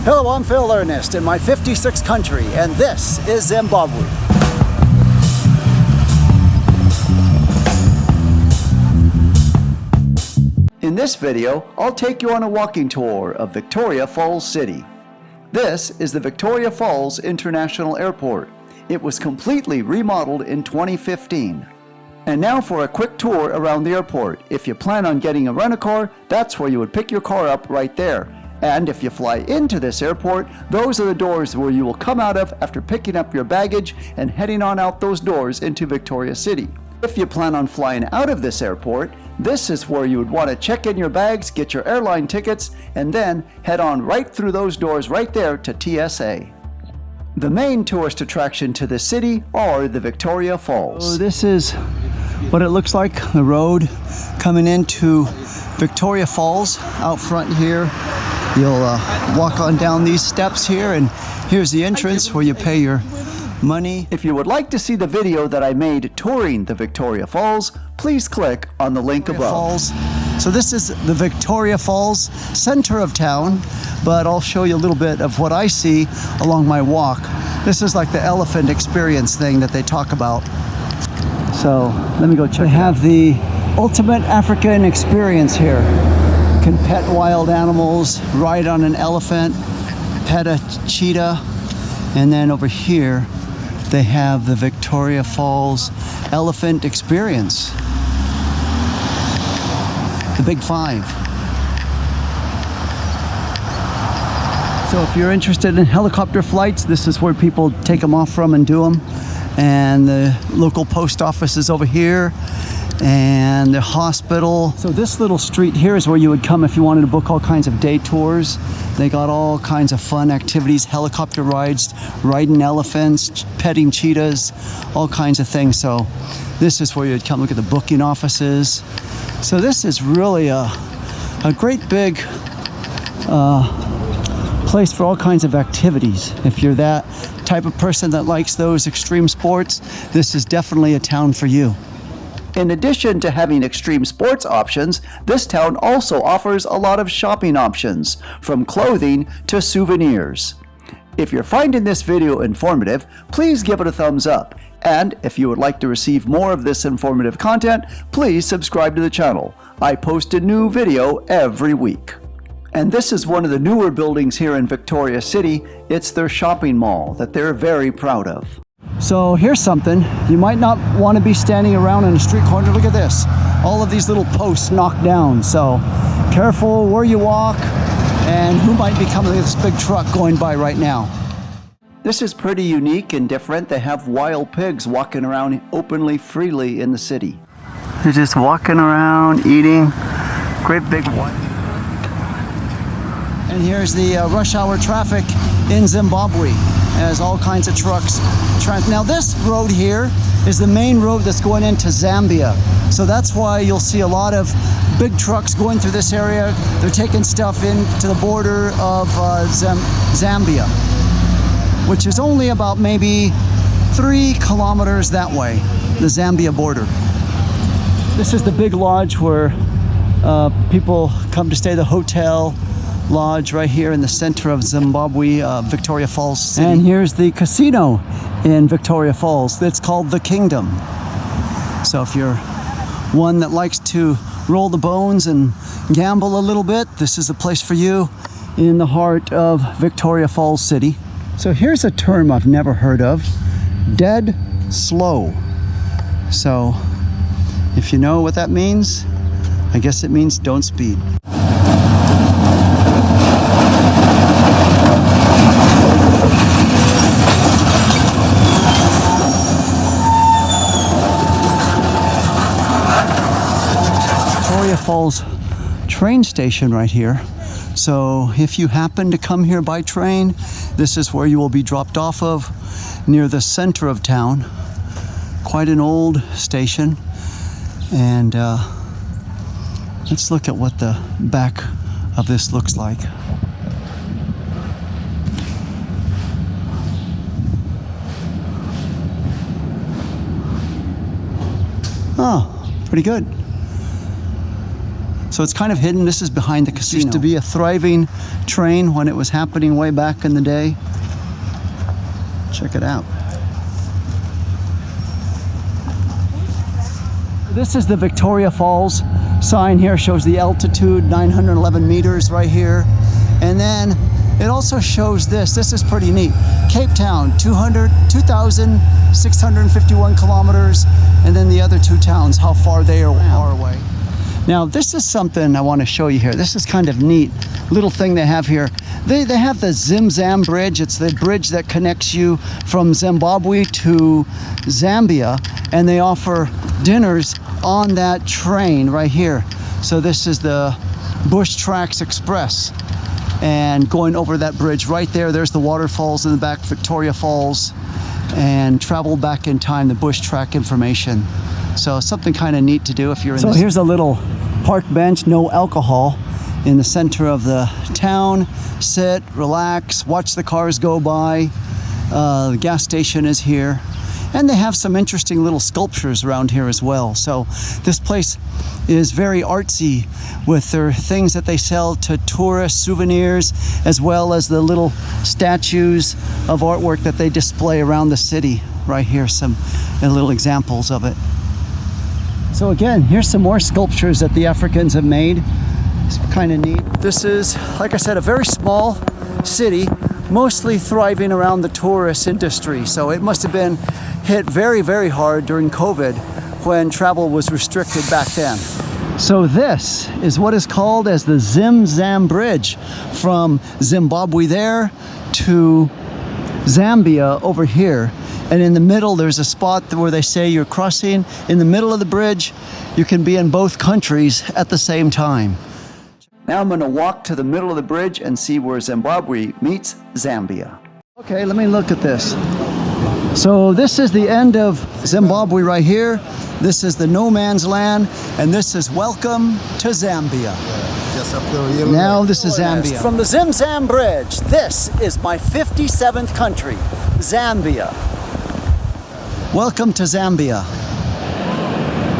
Hello, I'm Phil Ernest in my 56th country, and this is Zimbabwe. In this video, I'll take you on a walking tour of Victoria Falls City. This is the Victoria Falls International Airport. It was completely remodeled in 2015. And now for a quick tour around the airport. If you plan on getting a rent-a-car, that's where you would pick your car up right there. And if you fly into this airport, those are the doors where you will come out of after picking up your baggage and heading on out those doors into Victoria City. If you plan on flying out of this airport, this is where you would want to check in your bags, get your airline tickets, and then head on right through those doors right there to TSA. The main tourist attraction to the city are the Victoria Falls. So this is what it looks like, the road coming into Victoria Falls out front here. You'll walk on down these steps here, and here's the entrance where you pay your money. If you would like to see the video that I made touring the Victoria Falls, please click on the link above. So this is the Victoria Falls, center of town, but I'll show you a little bit of what I see along my walk. This is like the elephant experience thing that they talk about. So let me go check. They have the ultimate African experience here. You can pet wild animals, ride on an elephant, pet a cheetah, and then over here they have the Victoria Falls elephant experience. The Big Five. So if you're interested in helicopter flights, this is where people take them off from and do them. And the local post office is over here, and the hospital. So this little street here is where you would come if you wanted to book all kinds of day tours. They got all kinds of fun activities, helicopter rides, riding elephants, petting cheetahs, all kinds of things. So this is where you'd come look at the booking offices. So this is really a great big place for all kinds of activities. If you're that type of person that likes those extreme sports, this is definitely a town for you. In addition to having extreme sports options, this town also offers a lot of shopping options, from clothing to souvenirs. If you're finding this video informative, please give it a thumbs up. And if you would like to receive more of this informative content, please subscribe to the channel. I post a new video every week. And this is one of the newer buildings here in Victoria City. It's their shopping mall that they're very proud of. So here's something. You might not want to be standing around in a street corner. Look at this. All of these little posts knocked down. So careful where you walk and who might be coming with this big truck going by right now. This is pretty unique and different. They have wild pigs walking around openly, freely in the city. They're just walking around, eating. Great big one. And here's the rush hour traffic in Zimbabwe, as all kinds of trucks. Now this road here is the main road that's going into Zambia. So that's why you'll see a lot of big trucks going through this area. They're taking stuff into the border of Zambia, which is only about maybe 3 kilometers that way, the Zambia border. This is the big lodge where people come to stay, the hotel lodge right here in the center of Zimbabwe, Victoria Falls City. And here's the casino in Victoria Falls. It's called the Kingdom. So if you're one that likes to roll the bones and gamble a little bit, this is the place for you in the heart of Victoria Falls City. So here's a term I've never heard of, dead slow. So if you know what that means, I guess it means don't speed. Victoria Falls train station right here. So if you happen to come here by train, this is where you will be dropped off of, near the center of town. Quite an old station. And let's look at what the back of this looks like. Oh, pretty good. So it's kind of hidden. This is behind the casino. It used to be a thriving train when it was happening way back in the day. Check it out. This is the Victoria Falls sign here, shows the altitude, 911 meters right here. And then it also shows this. This is pretty neat. Cape Town, 2,651 kilometers. And then the other two towns, how far they are away. Now, this is something I want to show you here. This is kind of neat. Little thing they have here. They have the Zim-Zam Bridge. It's the bridge that connects you from Zimbabwe to Zambia. And they offer dinners on that train right here. So this is the Bush Tracks Express. And going over that bridge right there, there's the waterfalls in the back, Victoria Falls, and travel back in time, the bush track information. So something kind of neat to do if you're in. So here's a little park bench, no alcohol, in the center of the town. Sit, relax, watch the cars go by. The gas station is here. And they have some interesting little sculptures around here as well. So this place is very artsy with their things that they sell to tourists, souvenirs, as well as the little statues of artwork that they display around the city. Right here, some little examples of it. So again, here's some more sculptures that the Africans have made. It's kind of neat. This is, like I said, a very small city, mostly thriving around the tourist industry. So it must have been hit very, very hard during COVID when travel was restricted back then. So this is what is called as the Zim-Zam Bridge from Zimbabwe there to Zambia over here. And in the middle, there's a spot where they say you're crossing in the middle of the bridge. You can be in both countries at the same time. Now I'm going to walk to the middle of the bridge and see where Zimbabwe meets Zambia. Okay, let me look at this. So this is the end of Zimbabwe right here. This is the no man's land, and this is welcome to Zambia. Now this is Zambia. From the Zim-Zam Bridge, this is my 57th country, Zambia. Welcome to Zambia.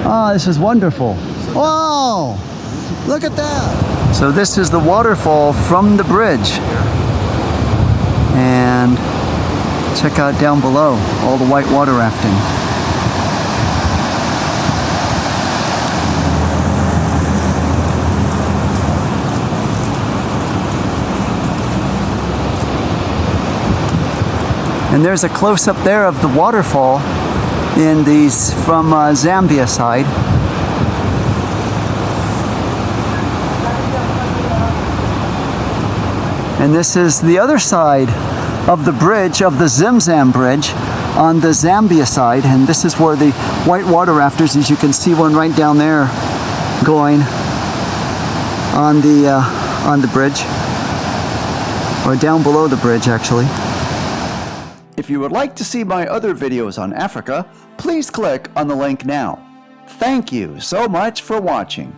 Ah, this is wonderful. Wow, look at that. So this is the waterfall from the bridge. And check out down below, all the white water rafting. And there's a close-up there of the waterfall in these from Zambia side. And this is the other side of the bridge, of the Zim-Zam Bridge, on the Zambia side. And this is where the white water rafters, as you can see one right down there, going on the bridge, or down below the bridge, actually. If you would like to see my other videos on Africa, please click on the link now. Thank you so much for watching.